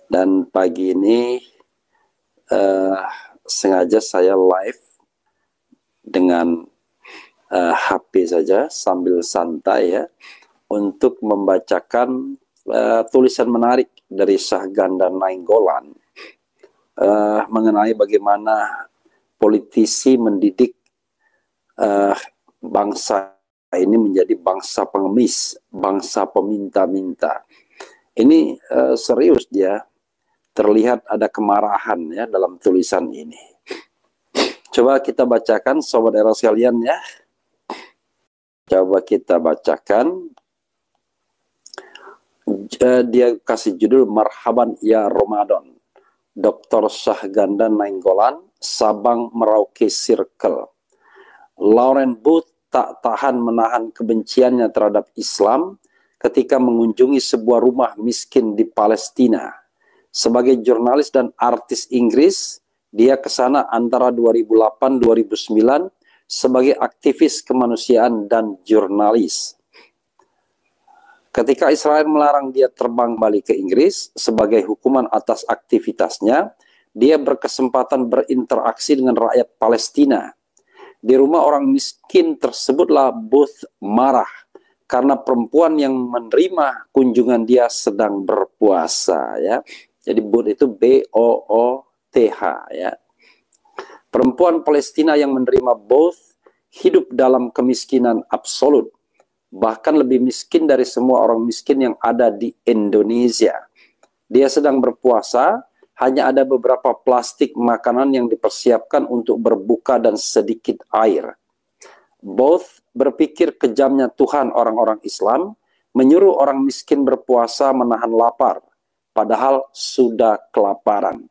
Dan pagi ini sengaja saya live dengan HP saja sambil santai ya, untuk membacakan tulisan menarik dari Syahganda Nainggolan mengenai bagaimana politisi mendidik bangsa ini menjadi bangsa pengemis, bangsa peminta-minta. Ini serius dia, terlihat ada kemarahan ya dalam tulisan ini. Coba kita bacakan sobat era sekalian ya. Coba kita bacakan. Dia kasih judul Marhaban Ya Ramadan. Dr. Syahganda Nainggolan, Sabang Merauke Circle. Lauren Booth tak tahan menahan kebenciannya terhadap Islam ketika mengunjungi sebuah rumah miskin di Palestina. Sebagai jurnalis dan artis Inggris, dia ke sana antara 2008-2009 sebagai aktivis kemanusiaan dan jurnalis. Ketika Israel melarang dia terbang balik ke Inggris sebagai hukuman atas aktivitasnya, dia berkesempatan berinteraksi dengan rakyat Palestina. Di rumah orang miskin tersebutlah Booth marah karena perempuan yang menerima kunjungan dia sedang berpuasa ya. Jadi Booth itu B-O-O-T-H ya. Perempuan Palestina yang menerima Booth hidup dalam kemiskinan absolut, bahkan lebih miskin dari semua orang miskin yang ada di Indonesia. Dia sedang berpuasa, hanya ada beberapa plastik makanan yang dipersiapkan untuk berbuka dan sedikit air. Booth berpikir kejamnya Tuhan orang-orang Islam, menyuruh orang miskin berpuasa menahan lapar, padahal sudah kelaparan.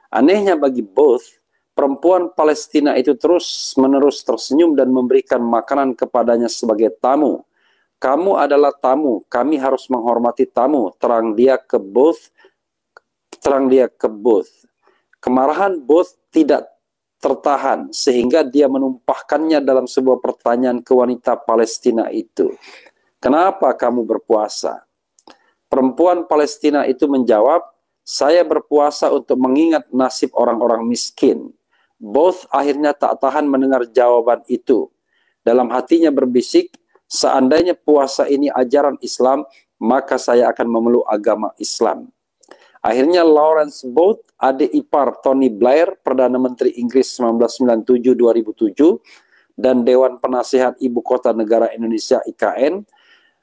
Anehnya bagi Booth, perempuan Palestina itu terus-menerus tersenyum dan memberikan makanan kepadanya sebagai tamu. Kamu adalah tamu, kami harus menghormati tamu, terang dia ke Booth. Kemarahan Booth tidak tertahan sehingga dia menumpahkannya dalam sebuah pertanyaan ke wanita Palestina itu. Kenapa kamu berpuasa? Perempuan Palestina itu menjawab, saya berpuasa untuk mengingat nasib orang-orang miskin. Booth akhirnya tak tahan mendengar jawaban itu. Dalam hatinya berbisik, seandainya puasa ini ajaran Islam, maka saya akan memeluk agama Islam. Akhirnya Lawrence Booth, adik ipar Tony Blair, Perdana Menteri Inggris 1997-2007, dan Dewan Penasehat Ibu Kota Negara Indonesia IKN,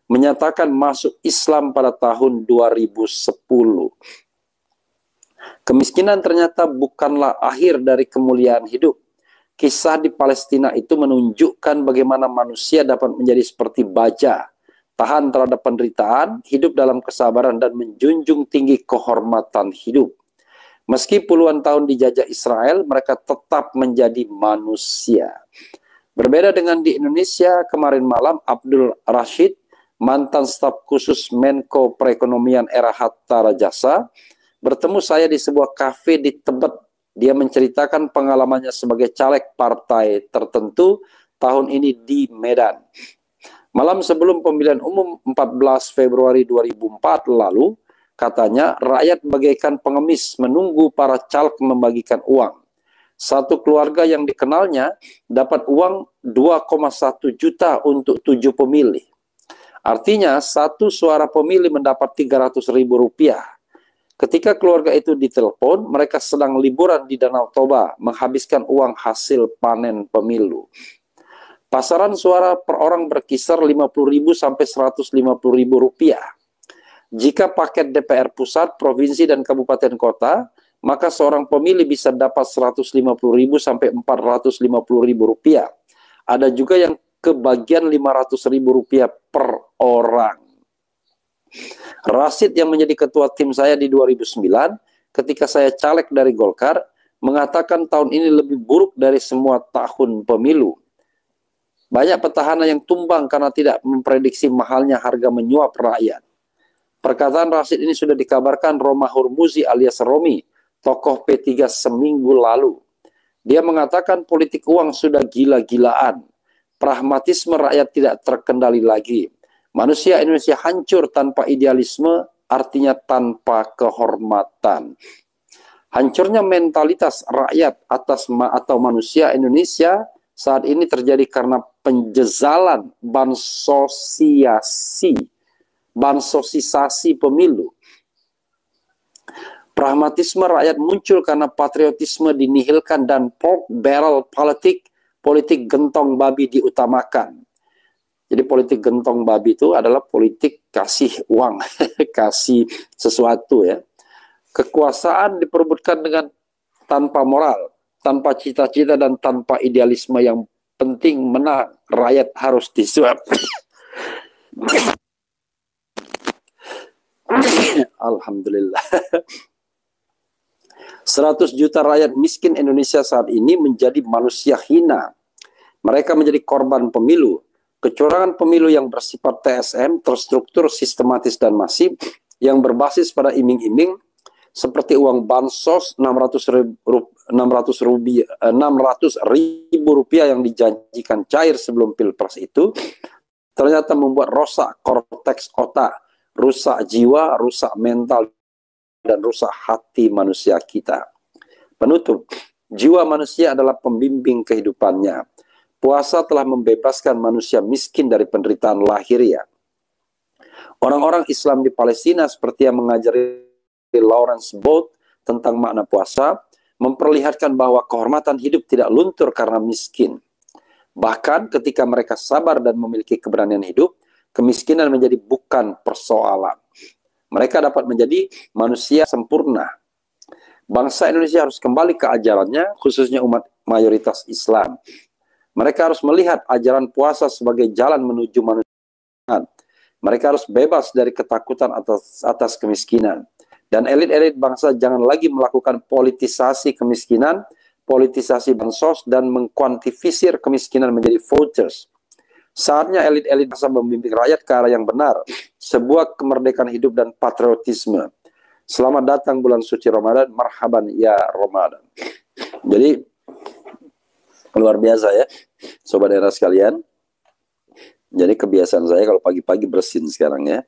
menyatakan masuk Islam pada tahun 2010. Kemiskinan ternyata bukanlah akhir dari kemuliaan hidup. Kisah di Palestina itu menunjukkan bagaimana manusia dapat menjadi seperti baja, tahan terhadap penderitaan, hidup dalam kesabaran, dan menjunjung tinggi kehormatan hidup. Meski puluhan tahun dijajah Israel, mereka tetap menjadi manusia. Berbeda dengan di Indonesia, kemarin malam Abdul Rashid, mantan staf khusus Menko Perekonomian era Hatta Rajasa, bertemu saya di sebuah kafe di Tebet. Dia menceritakan pengalamannya sebagai caleg partai tertentu tahun ini di Medan. Malam sebelum pemilihan umum 14 Februari 2004 lalu, katanya rakyat bagaikan pengemis menunggu para caleg membagikan uang. Satu keluarga yang dikenalnya dapat uang 2,1 juta untuk 7 pemilih. Artinya satu suara pemilih mendapat 300.000 rupiah. Ketika keluarga itu ditelepon, mereka sedang liburan di Danau Toba, menghabiskan uang hasil panen pemilu. Pasaran suara per orang berkisar 50.000 sampai 150.000 rupiah. Jika paket DPR pusat, provinsi, dan kabupaten kota, maka seorang pemilih bisa dapat 150.000 sampai 450.000 rupiah. Ada juga yang kebagian 500.000 rupiah per orang. Rashid yang menjadi ketua tim saya di 2009, ketika saya caleg dari Golkar, mengatakan tahun ini lebih buruk dari semua tahun pemilu. Banyak petahana yang tumbang karena tidak memprediksi mahalnya harga menyuap rakyat. Perkataan Rashid ini sudah dikabarkan Roma Hurmuzi alias Romi, tokoh P3 seminggu lalu. Dia mengatakan politik uang sudah gila-gilaan. Pragmatisme rakyat tidak terkendali lagi. Manusia Indonesia hancur tanpa idealisme, artinya tanpa kehormatan. Hancurnya mentalitas rakyat atau manusia Indonesia saat ini terjadi karena penjezalan bansosisasi pemilu. Pragmatisme rakyat muncul karena patriotisme dinihilkan dan pork barrel politik gentong babi diutamakan. Jadi politik gentong babi itu adalah politik kasih uang, kasih sesuatu ya. Kekuasaan diperebutkan dengan tanpa moral, tanpa cita-cita dan tanpa idealisme. Yang penting menang, rakyat harus disuap. Alhamdulillah. 100 juta rakyat miskin Indonesia saat ini menjadi manusia hina. Mereka menjadi korban pemilu. Kecurangan pemilu yang bersifat TSM, terstruktur, sistematis, dan masif, yang berbasis pada iming-iming, seperti uang bansos 600 ribu rupiah yang dijanjikan cair sebelum pilpres itu, ternyata membuat rosak korteks otak, rusak jiwa, rusak mental, dan rusak hati manusia kita. Penutup, jiwa manusia adalah pembimbing kehidupannya. Puasa telah membebaskan manusia miskin dari penderitaan lahiriah. Orang-orang Islam di Palestina seperti yang mengajari Lawrence Bolt tentang makna puasa, memperlihatkan bahwa kehormatan hidup tidak luntur karena miskin. Bahkan ketika mereka sabar dan memiliki keberanian hidup, kemiskinan menjadi bukan persoalan. Mereka dapat menjadi manusia sempurna. Bangsa Indonesia harus kembali ke ajarannya, khususnya umat mayoritas Islam. Mereka harus melihat ajaran puasa sebagai jalan menuju manusia. Mereka harus bebas dari ketakutan atas kemiskinan. Dan elit-elit bangsa jangan lagi melakukan politisasi kemiskinan, politisasi bansos, dan mengkuantifisir kemiskinan menjadi voters. Saatnya elit-elit bangsa membimbing rakyat ke arah yang benar, sebuah kemerdekaan hidup dan patriotisme. Selamat datang bulan suci Ramadan, marhaban ya Ramadan. Jadi luar biasa ya, sobat era sekalian. Jadi kebiasaan saya kalau pagi-pagi bersin sekarang ya.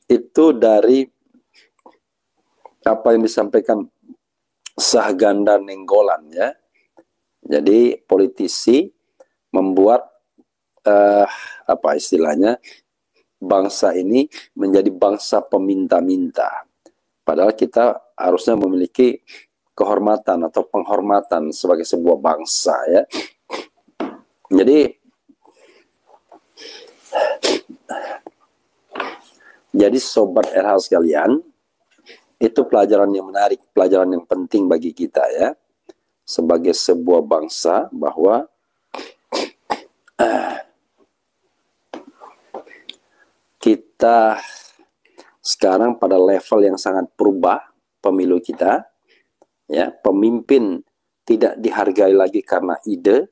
Itu dari apa yang disampaikan Sahganda Nenggolan ya. Jadi politisi membuat apa istilahnya, bangsa ini menjadi bangsa peminta-minta. Padahal kita harusnya memiliki kehormatan atau penghormatan sebagai sebuah bangsa ya. Jadi sobat RH sekalian, itu pelajaran yang menarik, pelajaran yang penting bagi kita ya, sebagai sebuah bangsa, bahwa kita sekarang pada level yang sangat berubah pemilu kita ya. Pemimpin tidak dihargai lagi karena ide,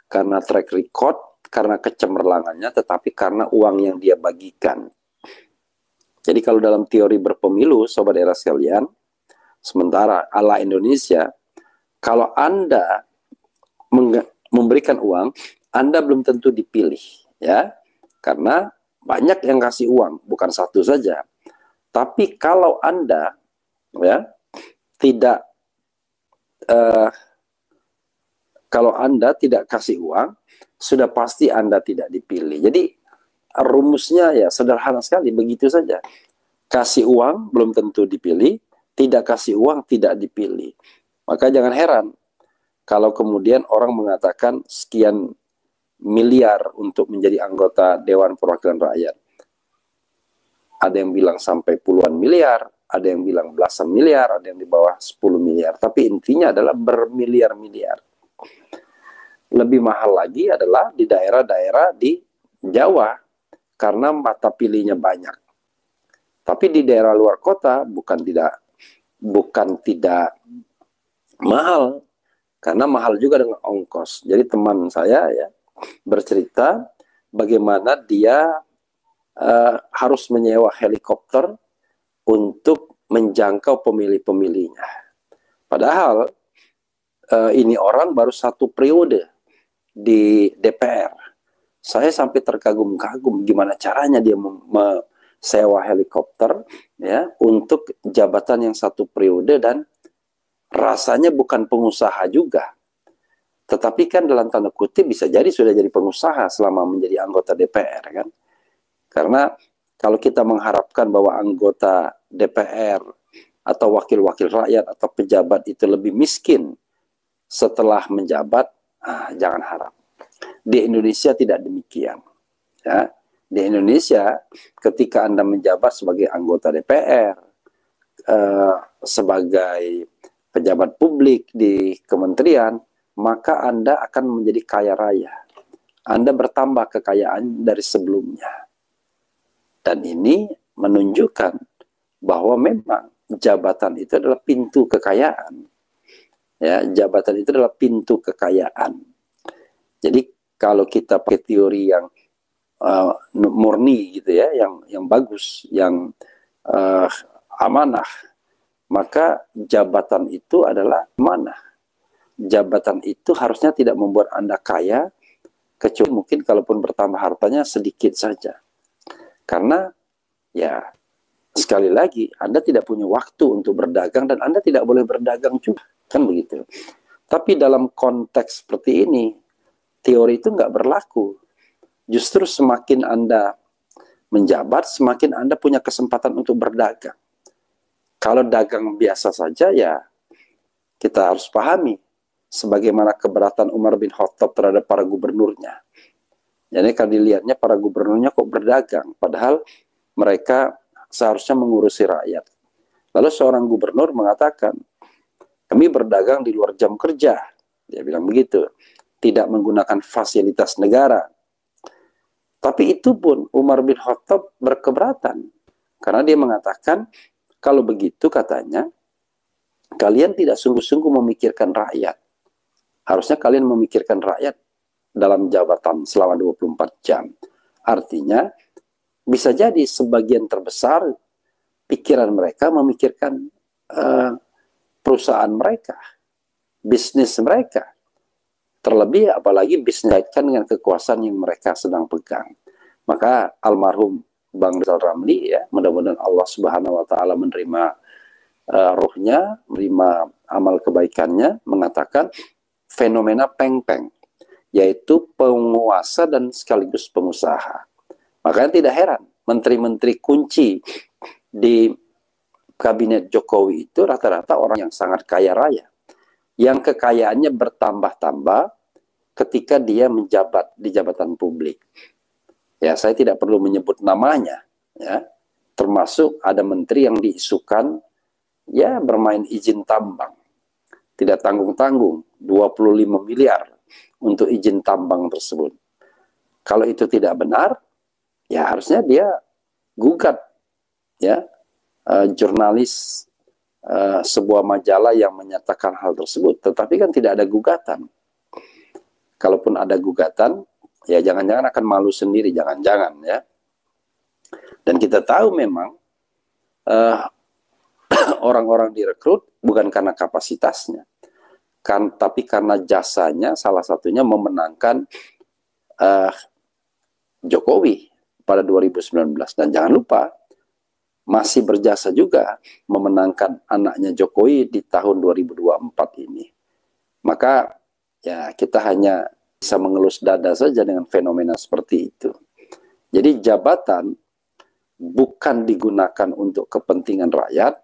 karena track record, karena kecemerlangannya, tetapi karena uang yang dia bagikan. Jadi kalau dalam teori berpemilu, sobat era sekalian, sementara ala Indonesia, kalau Anda memberikan uang, Anda belum tentu dipilih, ya, karena banyak yang kasih uang, bukan satu saja. Tapi kalau Anda, ya, tidak, kalau Anda tidak kasih uang, sudah pasti Anda tidak dipilih. Jadi rumusnya ya sederhana sekali, begitu saja. Kasih uang belum tentu dipilih, tidak kasih uang tidak dipilih. Maka jangan heran kalau kemudian orang mengatakan sekian miliar untuk menjadi anggota Dewan Perwakilan Rakyat. Ada yang bilang sampai puluhan miliar, ada yang bilang belasan miliar, ada yang di bawah 10 miliar. Tapi intinya adalah bermiliar-miliar. Lebih mahal lagi adalah di daerah-daerah di Jawa, karena mata pilihnya banyak. Tapi di daerah luar kota bukan tidak mahal, karena mahal juga dengan ongkos. Jadi teman saya ya bercerita bagaimana dia harus menyewa helikopter untuk menjangkau pemilih-pemilihnya. Padahal ini orang baru 1 periode di DPR. Saya sampai terkagum-kagum gimana caranya dia sewa helikopter ya untuk jabatan yang 1 periode, dan rasanya bukan pengusaha juga. Tetapi kan dalam tanda kutip bisa jadi sudah jadi pengusaha selama menjadi anggota DPR kan. Karena kalau kita mengharapkan bahwa anggota DPR atau wakil-wakil rakyat atau pejabat itu lebih miskin setelah menjabat, jangan harap. Di Indonesia tidak demikian. Ya. Di Indonesia ketika Anda menjabat sebagai anggota DPR, sebagai pejabat publik di kementerian, maka Anda akan menjadi kaya raya. Anda bertambah kekayaan dari sebelumnya. Dan ini menunjukkan bahwa memang jabatan itu adalah pintu kekayaan. Ya, jabatan itu adalah pintu kekayaan. Jadi kalau kita pakai teori yang murni gitu ya, yang bagus, yang amanah, maka jabatan itu adalah amanah. Jabatan itu harusnya tidak membuat Anda kaya, kecuali mungkin kalaupun bertambah hartanya sedikit saja. Karena ya sekali lagi Anda tidak punya waktu untuk berdagang dan Anda tidak boleh berdagang juga, kan begitu. Tapi dalam konteks seperti ini, teori itu nggak berlaku. Justru semakin Anda menjabat, semakin Anda punya kesempatan untuk berdagang. Kalau dagang biasa saja ya kita harus pahami sebagaimana keberatan Umar bin Khattab terhadap para gubernurnya. Jadi kalau dilihatnya para gubernurnya kok berdagang, padahal mereka seharusnya mengurusi rakyat. Lalu seorang gubernur mengatakan, kami berdagang di luar jam kerja. Dia bilang begitu, tidak menggunakan fasilitas negara. Tapi itu pun Umar bin Khattab berkeberatan. Karena dia mengatakan, kalau begitu katanya, kalian tidak sungguh-sungguh memikirkan rakyat. Harusnya kalian memikirkan rakyat dalam jabatan selama 24 jam. Artinya, bisa jadi sebagian terbesar pikiran mereka memikirkan perusahaan mereka, bisnis mereka. Terlebih apalagi bisnis kaitkan dengan kekuasaan yang mereka sedang pegang. Maka almarhum Bang Rizal Ramli ya, mudah-mudahan Allah Subhanahu wa taala menerima rohnya, menerima amal kebaikannya, mengatakan fenomena peng-peng, yaitu penguasa dan sekaligus pengusaha. Makanya tidak heran menteri-menteri kunci di kabinet Jokowi itu rata-rata orang yang sangat kaya raya, yang kekayaannya bertambah-tambah ketika dia menjabat di jabatan publik. Ya, saya tidak perlu menyebut namanya, ya. Termasuk ada menteri yang diisukan ya bermain izin tambang. Tidak tanggung-tanggung, 25 miliar untuk izin tambang tersebut. Kalau itu tidak benar, ya harusnya dia gugat ya jurnalis sebuah majalah yang menyatakan hal tersebut. Tetapi kan tidak ada gugatan. Kalaupun ada gugatan, ya jangan-jangan akan malu sendiri, jangan-jangan ya. Dan kita tahu memang orang-orang direkrut bukan karena kapasitasnya, tapi karena jasanya, salah satunya memenangkan Jokowi pada 2019. Dan jangan lupa, masih berjasa juga memenangkan anaknya Jokowi di tahun 2024 ini. Maka ya kita hanya bisa mengelus dada saja dengan fenomena seperti itu. Jadi jabatan bukan digunakan untuk kepentingan rakyat,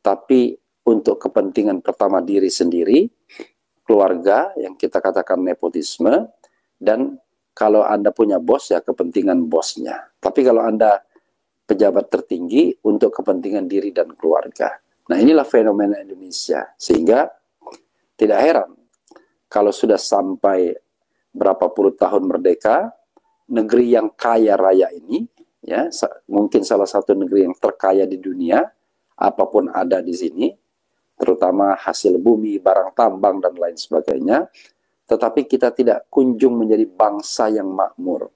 tapi untuk kepentingan pertama diri sendiri, keluarga yang kita katakan nepotisme, dan kalau Anda punya bos ya kepentingan bosnya. Tapi kalau Anda pejabat tertinggi untuk kepentingan diri dan keluarga. Nah inilah fenomena Indonesia. Sehingga tidak heran kalau sudah sampai berapa puluh tahun merdeka, negeri yang kaya raya ini, ya mungkin salah satu negeri yang terkaya di dunia, apapun ada di sini, terutama hasil bumi, barang tambang, dan lain sebagainya, tetapi kita tidak kunjung menjadi bangsa yang makmur,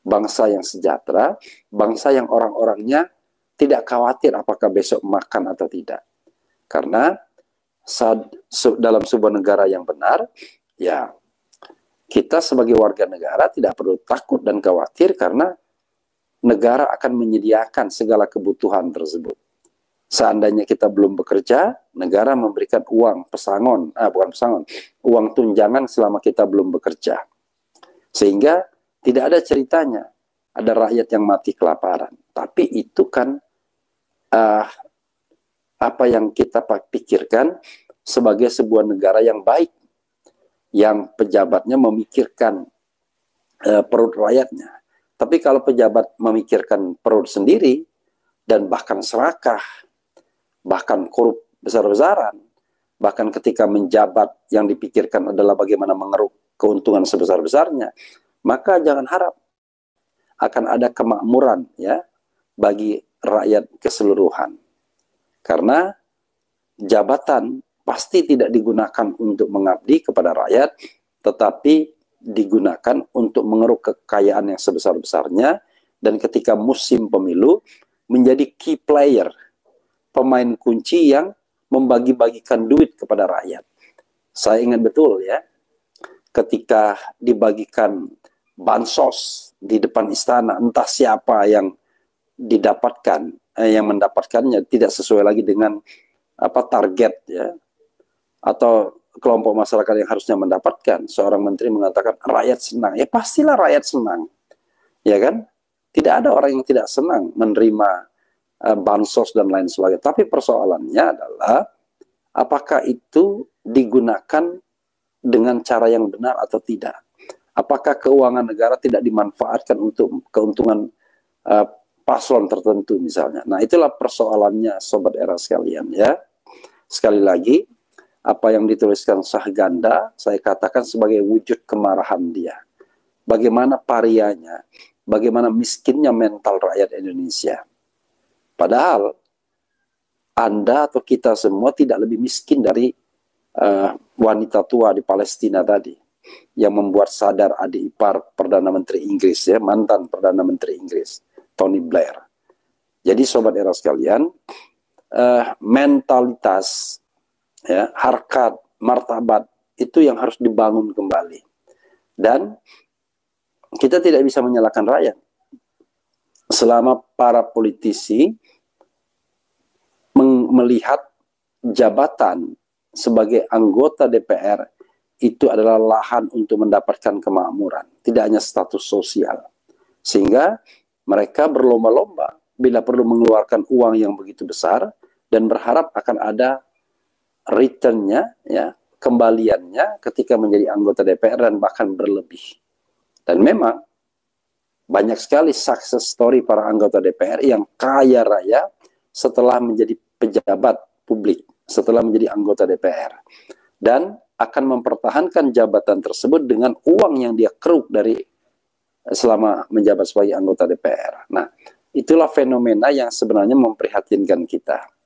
bangsa yang sejahtera, bangsa yang orang-orangnya tidak khawatir apakah besok makan atau tidak. Karena dalam sebuah negara yang benar, ya kita sebagai warga negara tidak perlu takut dan khawatir karena negara akan menyediakan segala kebutuhan tersebut. Seandainya kita belum bekerja, negara memberikan uang pesangon, bukan pesangon, uang tunjangan selama kita belum bekerja. Sehingga tidak ada ceritanya ada rakyat yang mati kelaparan. Tapi itu kan apa yang kita pikirkan sebagai sebuah negara yang baik, yang pejabatnya memikirkan perut rakyatnya. Tapi kalau pejabat memikirkan perut sendiri dan bahkan serakah, bahkan korup besar-besaran, bahkan ketika menjabat yang dipikirkan adalah bagaimana mengeruk keuntungan sebesar-besarnya, maka jangan harap akan ada kemakmuran ya bagi rakyat keseluruhan. Karena jabatan pasti tidak digunakan untuk mengabdi kepada rakyat, tetapi digunakan untuk mengeruk kekayaan yang sebesar-besarnya, dan ketika musim pemilu menjadi key player, pemain kunci yang membagi-bagikan duit kepada rakyat. Saya ingat betul ya, ketika dibagikan bansos di depan istana, entah siapa yang mendapatkannya tidak sesuai lagi dengan target ya, atau kelompok masyarakat yang harusnya mendapatkan. Seorang menteri mengatakan rakyat senang, ya pastilah rakyat senang, ya kan? Tidak ada orang yang tidak senang menerima bansos dan lain sebagainya. Tapi persoalannya adalah apakah itu digunakan dengan cara yang benar atau tidak? Apakah keuangan negara tidak dimanfaatkan untuk keuntungan paslon tertentu misalnya? Nah, itulah persoalannya Sobat Era sekalian ya. Sekali lagi, apa yang dituliskan Syahganda saya katakan sebagai wujud kemarahan dia. Bagaimana parianya, bagaimana miskinnya mental rakyat Indonesia. Padahal Anda atau kita semua tidak lebih miskin dari wanita tua di Palestina tadi, yang membuat sadar adik ipar Perdana Menteri Inggris ya, mantan Perdana Menteri Inggris Tony Blair. Jadi Sobat Era sekalian, mentalitas ya, harkat, martabat itu yang harus dibangun kembali. Dan kita tidak bisa menyalahkan rakyat selama para politisi melihat jabatan sebagai anggota DPR itu adalah lahan untuk mendapatkan kemakmuran, tidak hanya status sosial. Sehingga mereka berlomba-lomba bila perlu mengeluarkan uang yang begitu besar dan berharap akan ada return-nya ya, kembaliannya ketika menjadi anggota DPR dan bahkan berlebih. Dan memang banyak sekali success story para anggota DPR yang kaya raya setelah menjadi pejabat publik, setelah menjadi anggota DPR, dan akan mempertahankan jabatan tersebut dengan uang yang dia keruk dari selama menjabat sebagai anggota DPR. Nah, itulah fenomena yang sebenarnya memprihatinkan kita.